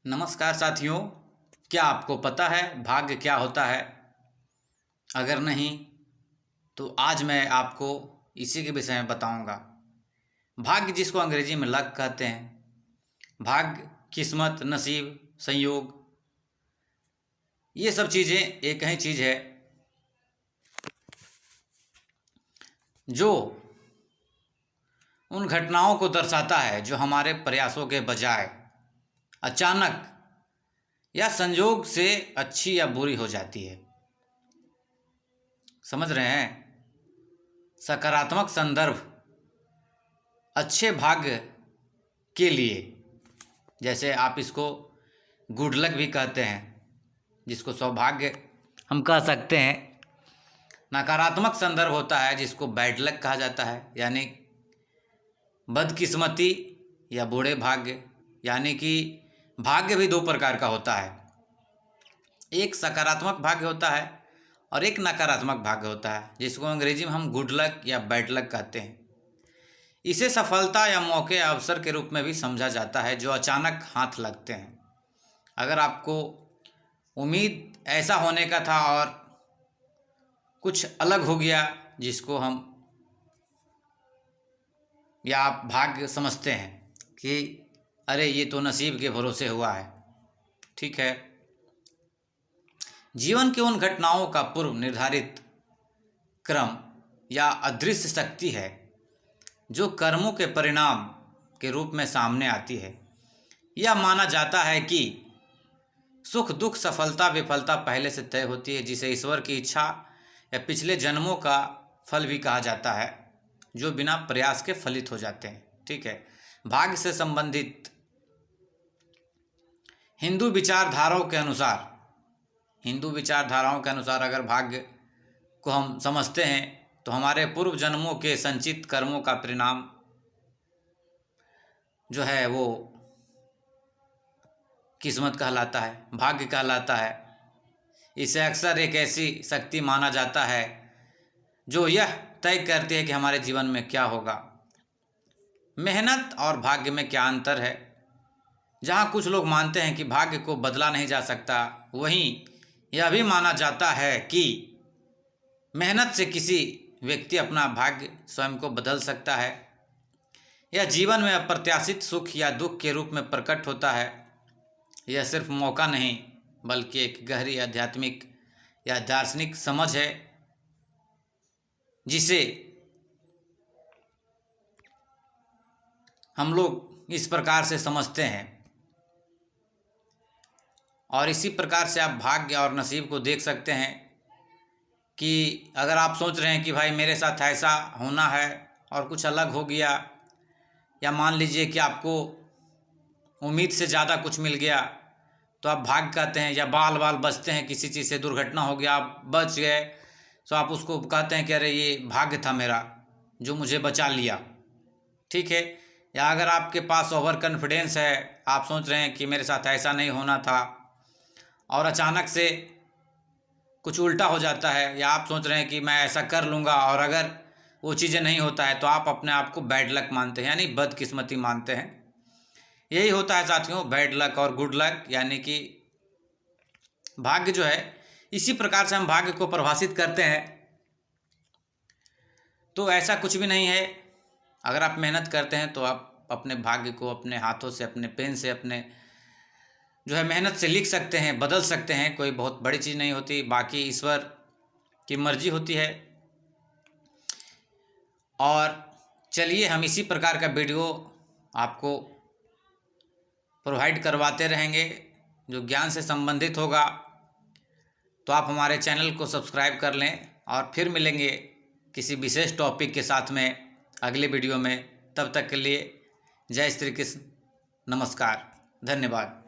नमस्कार साथियों, क्या आपको पता है भाग्य क्या होता है? अगर नहीं तो आज मैं आपको इसी के विषय में बताऊंगा। भाग्य, जिसको अंग्रेजी में लक कहते हैं। भाग्य, किस्मत, नसीब, संयोग, ये सब चीज़ें एक ही चीज़ है जो उन घटनाओं को दर्शाता है जो हमारे प्रयासों के बजाय अचानक या संयोग से अच्छी या बुरी हो जाती है। समझ रहे हैं? सकारात्मक संदर्भ अच्छे भाग्य के लिए, जैसे आप इसको गुड लक भी कहते हैं, जिसको सौभाग्य हम कह सकते हैं। नकारात्मक संदर्भ होता है जिसको बैड लक कहा जाता है, यानी बदकिस्मती या बुरे भाग्य। यानी कि भाग्य भी दो प्रकार का होता है, एक सकारात्मक भाग्य होता है और एक नकारात्मक भाग्य होता है, जिसको अंग्रेजी में हम गुड लक या बैड लक कहते हैं। इसे सफलता या मौके या अवसर के रूप में भी समझा जाता है जो अचानक हाथ लगते हैं। अगर आपको उम्मीद ऐसा होने का था और कुछ अलग हो गया, जिसको हम या आप भाग्य समझते हैं कि अरे ये तो नसीब के भरोसे हुआ है। ठीक है, जीवन के उन घटनाओं का पूर्व निर्धारित क्रम या अदृश्य शक्ति है जो कर्मों के परिणाम के रूप में सामने आती है। यह माना जाता है कि सुख दुख, सफलता विफलता पहले से तय होती है, जिसे ईश्वर की इच्छा या पिछले जन्मों का फल भी कहा जाता है, जो बिना प्रयास के फलित हो जाते हैं। ठीक है, भाग्य से संबंधित हिंदू विचारधाराओं के अनुसार अगर भाग्य को हम समझते हैं तो हमारे पूर्व जन्मों के संचित कर्मों का परिणाम जो है वो किस्मत कहलाता है, भाग्य कहलाता है। इसे अक्सर एक ऐसी शक्ति माना जाता है जो यह तय करती है कि हमारे जीवन में क्या होगा। मेहनत और भाग्य में क्या अंतर है? जहाँ कुछ लोग मानते हैं कि भाग्य को बदला नहीं जा सकता, वहीं यह भी माना जाता है कि मेहनत से किसी व्यक्ति अपना भाग्य स्वयं को बदल सकता है। यह जीवन में अप्रत्याशित सुख या दुख के रूप में प्रकट होता है। यह सिर्फ मौका नहीं बल्कि एक गहरी आध्यात्मिक या दार्शनिक समझ है, जिसे हम लोग इस प्रकार से समझते हैं। और इसी प्रकार से आप भाग्य और नसीब को देख सकते हैं कि अगर आप सोच रहे हैं कि भाई मेरे साथ ऐसा होना है और कुछ अलग हो गया, या मान लीजिए कि आपको उम्मीद से ज़्यादा कुछ मिल गया, तो आप भाग्य कहते हैं। या बाल बाल बचते हैं, किसी चीज़ से दुर्घटना हो गया, आप बच गए, तो आप उसको कहते हैं कि अरे ये भाग्य था मेरा जो मुझे बचा लिया। ठीक है, या अगर आपके पास ओवर कॉन्फिडेंस है, आप सोच रहे हैं कि मेरे साथ ऐसा नहीं होना था और अचानक से कुछ उल्टा हो जाता है, या आप सोच रहे हैं कि मैं ऐसा कर लूँगा और अगर वो चीज़ें नहीं होता है तो आप अपने आप को बैड लक मानते हैं, यानी बदकिस्मती मानते हैं। यही होता है साथियों, बैड लक और गुड लक। यानी कि भाग्य जो है, इसी प्रकार से हम भाग्य को परिभाषित करते हैं। तो ऐसा कुछ भी नहीं है। अगर आप मेहनत करते हैं तो आप अपने भाग्य को अपने हाथों से, अपने पेन से, अपने जो है मेहनत से लिख सकते हैं, बदल सकते हैं। कोई बहुत बड़ी चीज़ नहीं होती, बाकी ईश्वर की मर्जी होती है। और चलिए, हम इसी प्रकार का वीडियो आपको प्रोवाइड करवाते रहेंगे जो ज्ञान से संबंधित होगा। तो आप हमारे चैनल को सब्सक्राइब कर लें और फिर मिलेंगे किसी विशेष टॉपिक के साथ में अगले वीडियो में। तब तक के लिए जय श्री कृष्ण, नमस्कार, धन्यवाद।